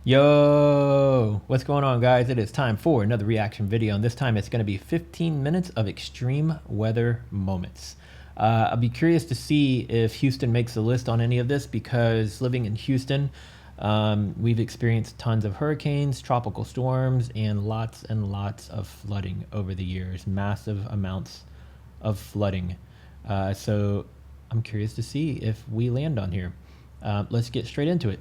Yo, what's going on, guys? It is time for another reaction video, and this time it's going to be 15 minutes of extreme weather moments. I'll be curious to see if Houston makes the list on any of this, because living in Houston, we've experienced tons of hurricanes, tropical storms, and lots of flooding over the years. Massive amounts of flooding. So I'm curious to see if we land on here. Let's get straight into it.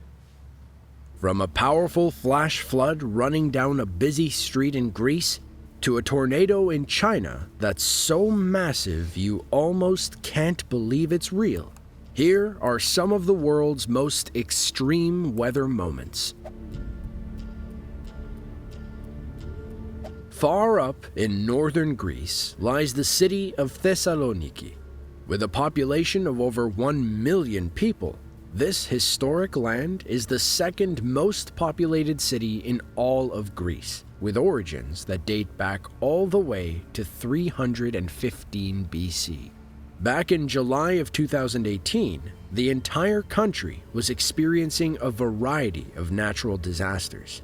From a powerful flash flood running down a busy street in Greece, to a tornado in China that's so massive you almost can't believe it's real, here are some of the world's most extreme weather moments. Far up in northern Greece lies the city of Thessaloniki. With a population of over 1 million people, this historic land is the second most populated city in all of Greece, with origins that date back all the way to 315 BC. Back in July of 2018, the entire country was experiencing a variety of natural disasters.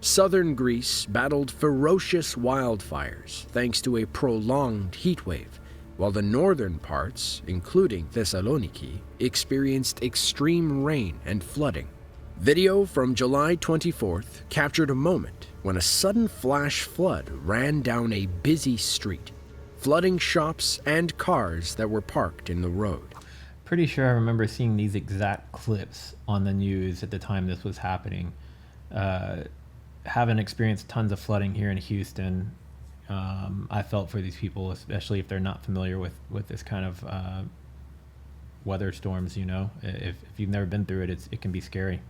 Southern Greece battled ferocious wildfires thanks to a prolonged heat wave, while the northern parts, including Thessaloniki, experienced extreme rain and flooding. Video from July 24th captured a moment when a sudden flash flood ran down a busy street, flooding shops and cars that were parked in the road. Pretty sure I remember seeing these exact clips on the news at the time this was happening. Having experienced tons of flooding here in Houston, I felt for these people, especially if they're not familiar with this kind of weather storms. You know, if you've never been through it, it can be scary.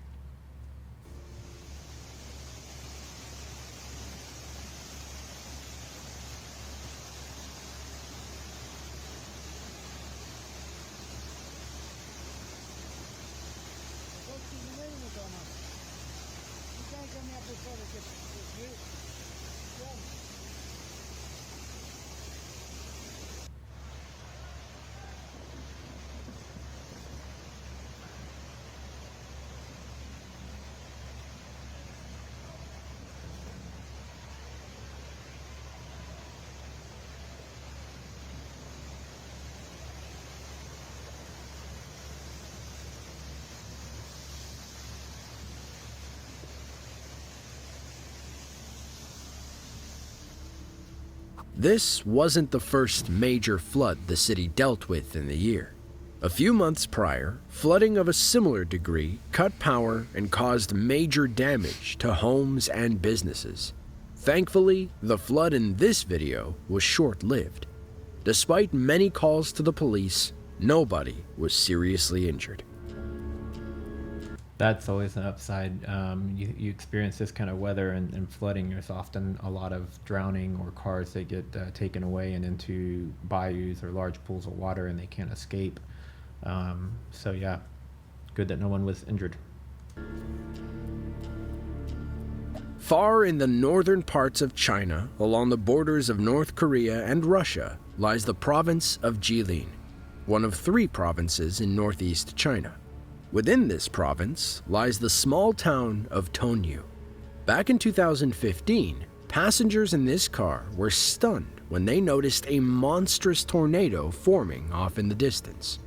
This wasn't the first major flood the city dealt with in the year. A few months prior, flooding of a similar degree cut power and caused major damage to homes and businesses. Thankfully, the flood in this video was short-lived. Despite many calls to the police, nobody was seriously injured. That's always an upside. You experience this kind of weather and flooding, there's often a lot of drowning or cars that get taken away and into bayous or large pools of water and they can't escape. So yeah, good that no one was injured. Far in the northern parts of China, along the borders of North Korea and Russia, lies the province of Jilin, one of 3 provinces in northeast China. Within this province lies the small town of Tongyu. Back in 2015, passengers in this car were stunned when they noticed a monstrous tornado forming off in the distance.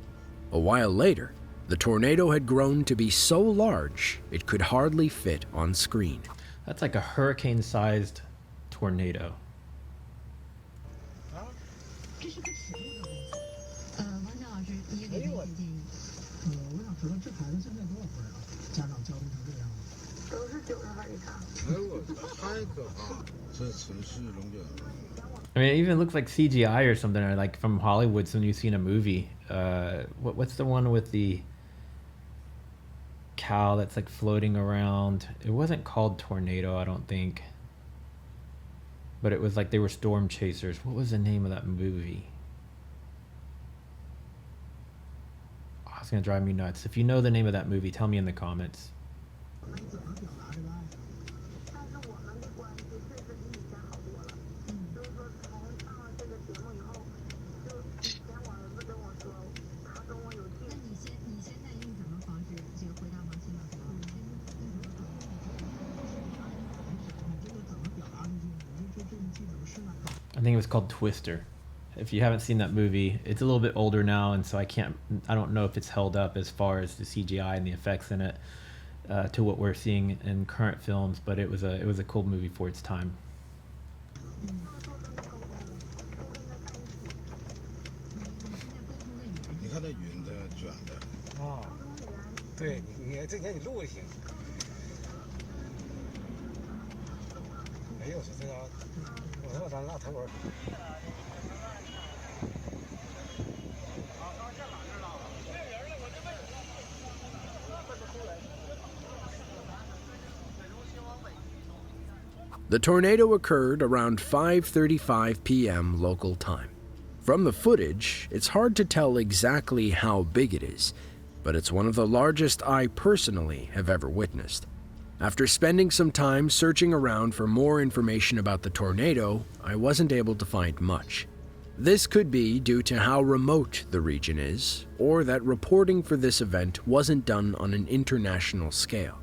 A while later, the tornado had grown to be so large it could hardly fit on screen. That's like a hurricane-sized tornado. I mean, it even looks like CGI or something, or like from Hollywood, something you see in a movie. What's the one with the cow that's like floating around? It wasn't called Tornado, I don't think. But it was like they were storm chasers. What was the name of that movie? Oh, it's gonna drive me nuts. If you know the name of that movie, tell me in the comments. think it was called Twister. If you haven't seen that movie, it's a little bit older now, and so I don't know if it's held up as far as the CGI and the effects in it to what we're seeing in current films. But it was a cool movie for its time. 你看那云的卷的。啊，对你之前你录一行。哎呦，这个，我说咱拉头儿。 The tornado occurred around 5:35 p.m. local time. From the footage, it's hard to tell exactly how big it is, but it's one of the largest I personally have ever witnessed. After spending some time searching around for more information about the tornado, I wasn't able to find much. This could be due to how remote the region is, or that reporting for this event wasn't done on an international scale.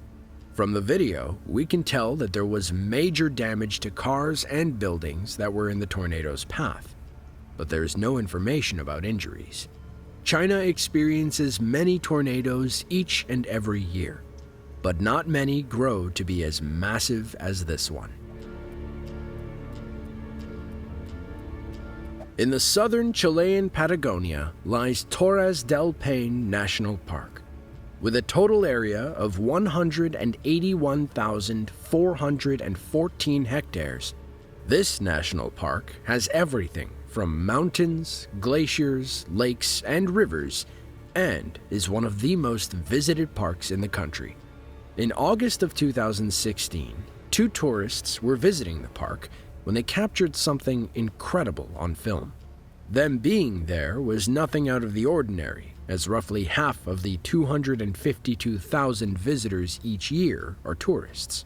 From the video, we can tell that there was major damage to cars and buildings that were in the tornado's path, but there is no information about injuries. China experiences many tornadoes each and every year, but not many grow to be as massive as this one. In the southern Chilean Patagonia lies Torres del Paine National Park. With a total area of 181,414 hectares, this national park has everything from mountains, glaciers, lakes, and rivers, and is one of the most visited parks in the country. In August of 2016, 2 tourists were visiting the park when they captured something incredible on film. Them being there was nothing out of the ordinary, as roughly half of the 252,000 visitors each year are tourists.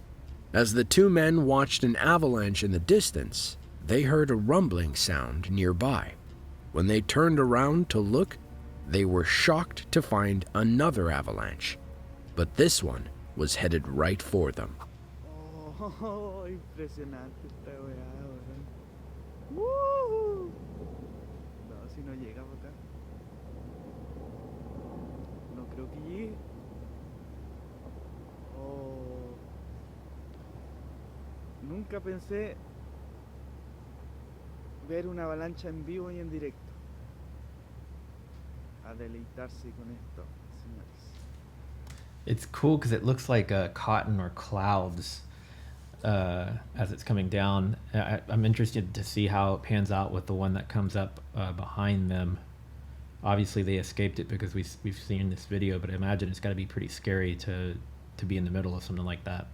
As the 2 men watched an avalanche in the distance, they heard a rumbling sound nearby. When they turned around to look, they were shocked to find another avalanche, but this one was headed right for them. Oh, impresionante esta weá, weón. ¡Woo! No, si no llega por acá. No creo que llegue. Oh. Nunca pensé ver una avalancha en vivo y en directo. A deleitarse con esto, señores. It's cool because it looks like cotton or clouds as it's coming down. I'm interested to see how it pans out with the one that comes up behind them. Obviously, they escaped it because we've seen this video, but I imagine it's got to be pretty scary to be in the middle of something like that.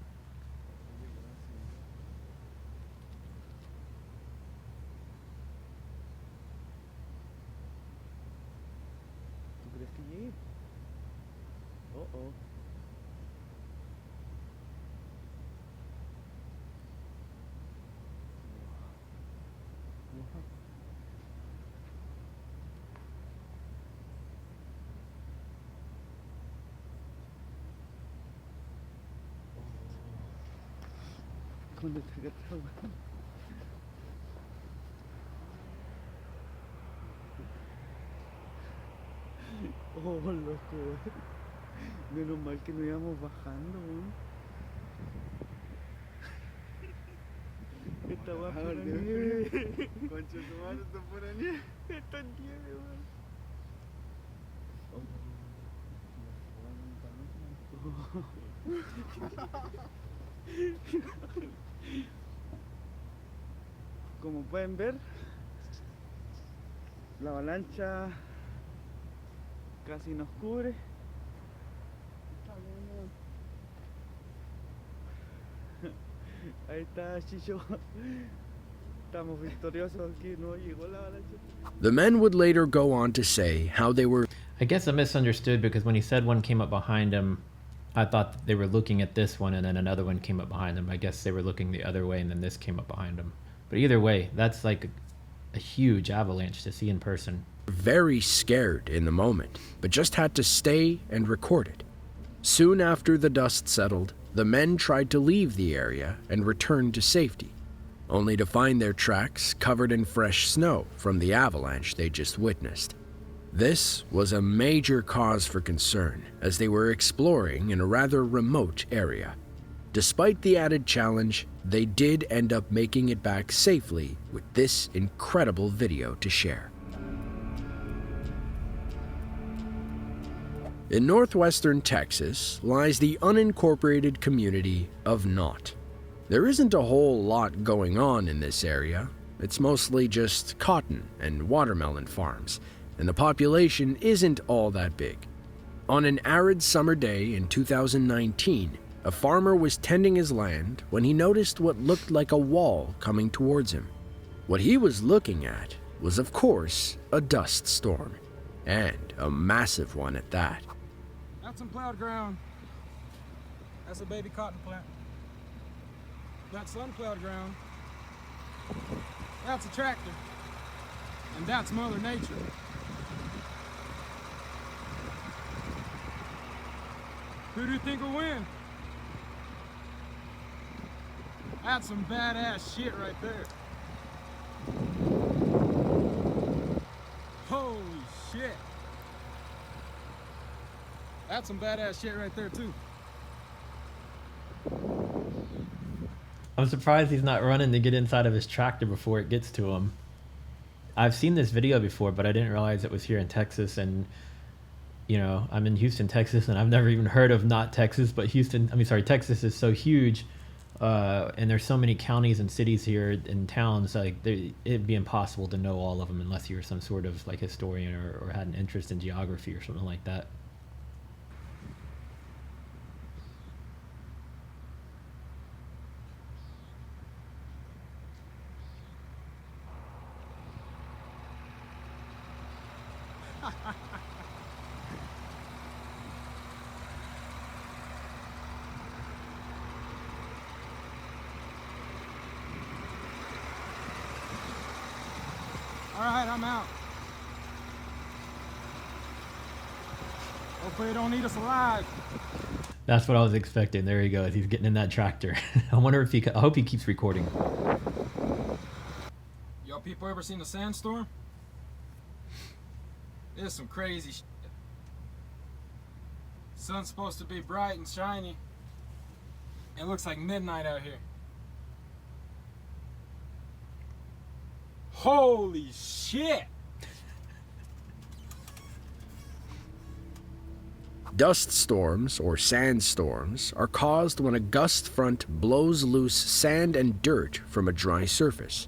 ¿Tú crees que llegue? Oh, oh. ¿Dónde está acá atrás, weón? Oh, loco, weón. Menos mal que no íbamos bajando, weón. Esta weá es pura nieve. Concha tu madre, esto es pura nieve. Esto es nieve, weón. Como pueden ver, la avalancha casi nos cubre. Ahí está Chicho. Estamos victoriosos aquí, no llegó la avalancha. The men would later go on to say how they were. I guess I misunderstood because when he said one came up behind him, I thought that they were looking at this one and then another one came up behind them. I guess they were looking the other way and then this came up behind them. But either way, that's like a huge avalanche to see in person. Very scared in the moment, but just had to stay and record it. Soon after the dust settled, the men tried to leave the area and return to safety. only to find their tracks covered in fresh snow from the avalanche they just witnessed. This was a major cause for concern as they were exploring in a rather remote area. Despite the added challenge, they did end up making it back safely with this incredible video to share. In northwestern Texas lies the unincorporated community of Knott. There isn't a whole lot going on in this area. It's mostly just cotton and watermelon farms, and the population isn't all that big. On an arid summer day in 2019, a farmer was tending his land when he noticed what looked like a wall coming towards him. What he was looking at was, of course, a dust storm, and a massive one at that. That's some plowed ground. That's a baby cotton plant. That's unplowed ground. That's a tractor. And that's Mother Nature. Who do you think will win? That's some badass shit right there. Holy shit. That's some badass shit right there too. I'm surprised he's not running to get inside of his tractor before it gets to him. I've seen this video before, but I didn't realize it was here in Texas. And you know, I'm in Houston, Texas, and I've never even heard of not Texas, but Texas is so huge, and there's so many counties and cities here and towns, like it'd be impossible to know all of them unless you were some sort of like historian or had an interest in geography or something like that. All right, I'm out. Hopefully they don't eat us alive. That's what I was expecting. There he goes. He's getting in that tractor. I wonder if I hope he keeps recording. Y'all people ever seen a sandstorm? It's some crazy shit. Sun's supposed to be bright and shiny. It looks like midnight out here. Holy shit! Dust storms, or sandstorms, are caused when a gust front blows loose sand and dirt from a dry surface.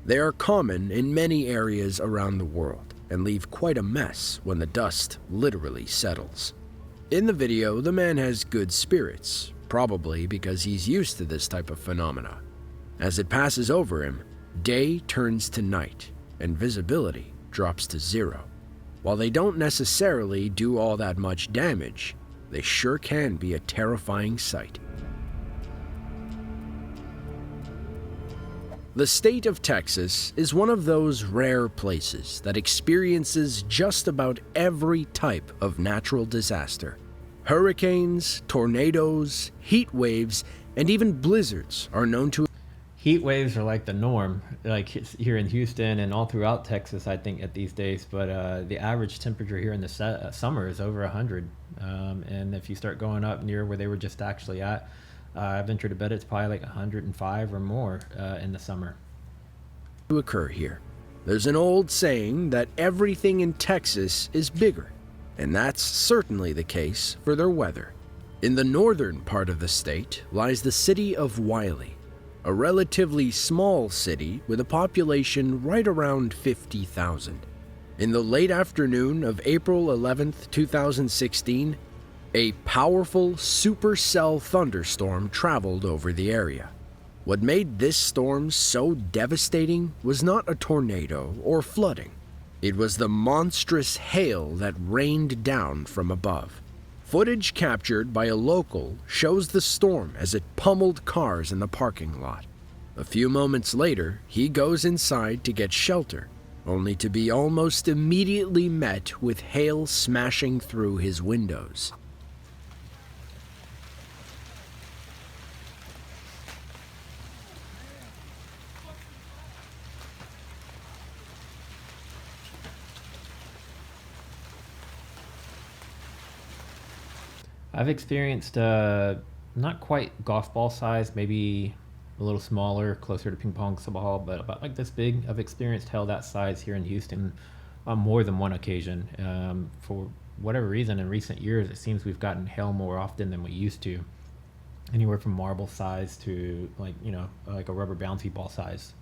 They are common in many areas around the world and leave quite a mess when the dust literally settles. In the video, the man has good spirits, probably because he's used to this type of phenomena. As it passes over him, day turns to night, and visibility drops to zero. While they don't necessarily do all that much damage, they sure can be a terrifying sight. The state of Texas is one of those rare places that experiences just about every type of natural disaster. Hurricanes, tornadoes, heat waves, and even blizzards are known to. Heat waves are like the norm, like it's here in Houston and all throughout Texas, I think, at these days. But the average temperature here in the summer is over 100. And if you start going up near where they were just actually at, I venture to bet it's probably like 105 or more in the summer. To occur here. There's an old saying that everything in Texas is bigger, and that's certainly the case for their weather. In the northern part of the state lies the city of Wiley, a relatively small city with a population right around 50,000. In the late afternoon of April 11th, 2016, a powerful supercell thunderstorm traveled over the area. What made this storm so devastating was not a tornado or flooding. It was the monstrous hail that rained down from above. Footage captured by a local shows the storm as it pummeled cars in the parking lot. A few moments later, he goes inside to get shelter, only to be almost immediately met with hail smashing through his windows. I've experienced not quite golf ball size, maybe a little smaller, closer to ping pong ball, but about like this big. I've experienced hail that size here in Houston on more than one occasion. For whatever reason, in recent years, it seems we've gotten hail more often than we used to. Anywhere from marble size to like, you know, like a rubber bouncy ball size.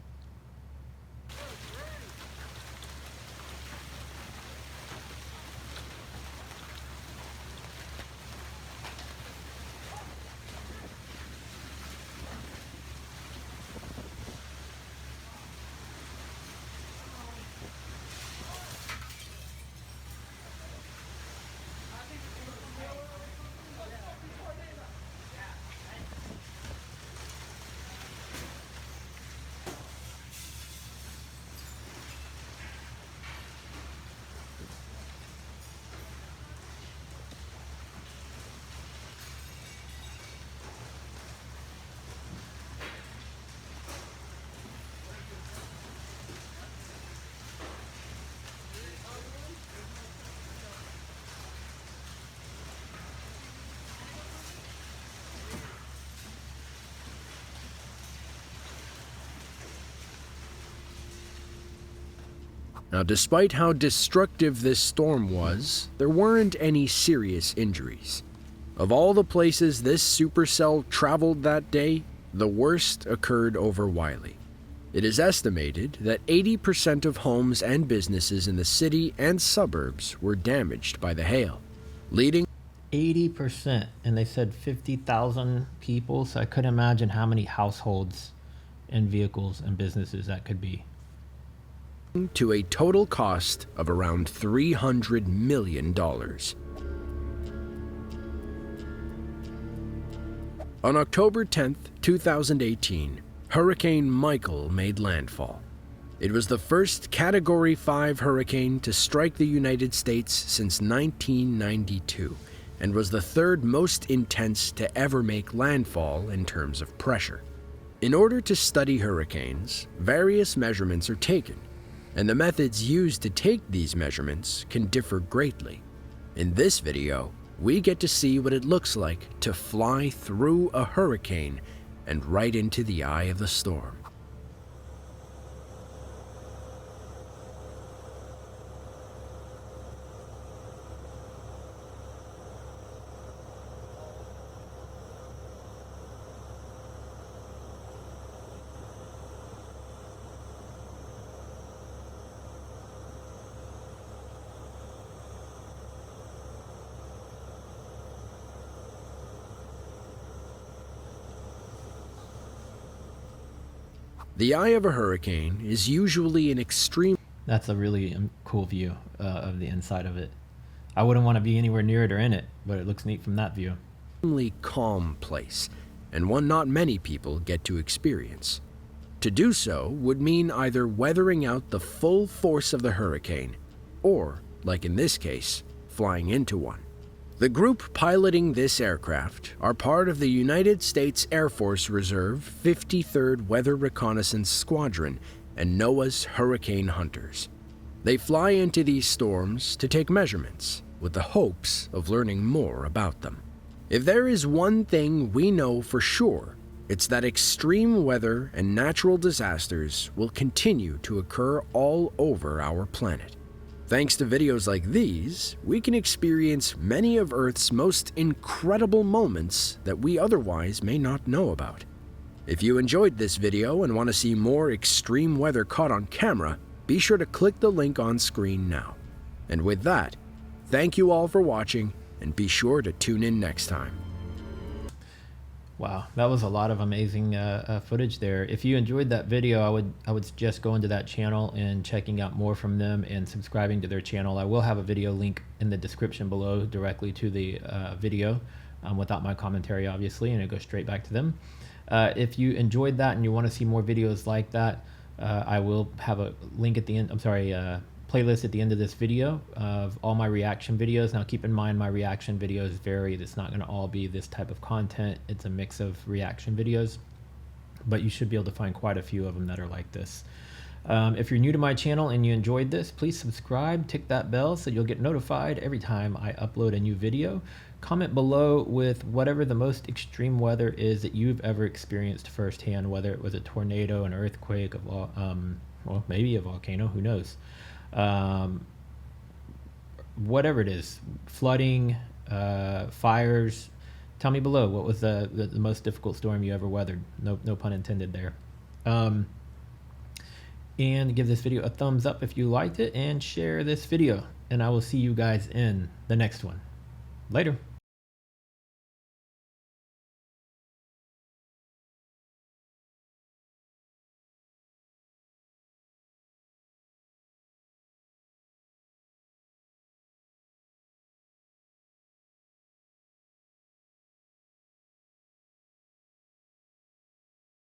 Now, despite how destructive this storm was, there weren't any serious injuries. Of all the places this supercell traveled that day, the worst occurred over Wiley. It is estimated that 80% of homes and businesses in the city and suburbs were damaged by the hail, leading 80%, and they said 50,000 people, so I couldn't imagine how many households and vehicles and businesses that could be. to a total cost of around $300 million. On October 10, 2018, Hurricane Michael made landfall. It was the first Category 5 hurricane to strike the United States since 1992 and was the third most intense to ever make landfall in terms of pressure. In order to study hurricanes, various measurements are taken, and the methods used to take these measurements can differ greatly. In this video, we get to see what it looks like to fly through a hurricane and right into the eye of the storm. The eye of a hurricane is usually an extreme. That's a really cool view of the inside of it. I wouldn't want to be anywhere near it or in it, but it looks neat from that view. Calm place, and one not many people get to experience. To do so would mean either weathering out the full force of the hurricane, or, like in this case, flying into one. The group piloting this aircraft are part of the United States Air Force Reserve 53rd Weather Reconnaissance Squadron and NOAA's Hurricane Hunters. They fly into these storms to take measurements, with the hopes of learning more about them. If there is one thing we know for sure, it's that extreme weather and natural disasters will continue to occur all over our planet. Thanks to videos like these, we can experience many of Earth's most incredible moments that we otherwise may not know about. If you enjoyed this video and want to see more extreme weather caught on camera, be sure to click the link on screen now. And with that, thank you all for watching, and be sure to tune in next time. Wow, that was a lot of amazing footage there. If you enjoyed that video, I would suggest going to that channel and checking out more from them and subscribing to their channel. I will have a video link in the description below directly to the video without my commentary, obviously, and it goes straight back to them. If you enjoyed that and you want to see more videos like that, I will have a link at the end. Playlist at the end of this video of all my reaction videos. Now keep in mind my reaction videos vary. It's not going to all be this type of content. It's a mix of reaction videos, but you should be able to find quite a few of them that are like this. If you're new to my channel and you enjoyed this, please subscribe, tick that bell so you'll get notified every time I upload a new video. comment below with whatever the most extreme weather is that you've ever experienced firsthand, whether it was a tornado, an earthquake, well, maybe a volcano, who knows. Whatever it is, flooding, fires. Tell me below, what was the most difficult storm you ever weathered? No pun intended there. And give this video a thumbs up if you liked it, and share this video. And I will see you guys in the next one. Later.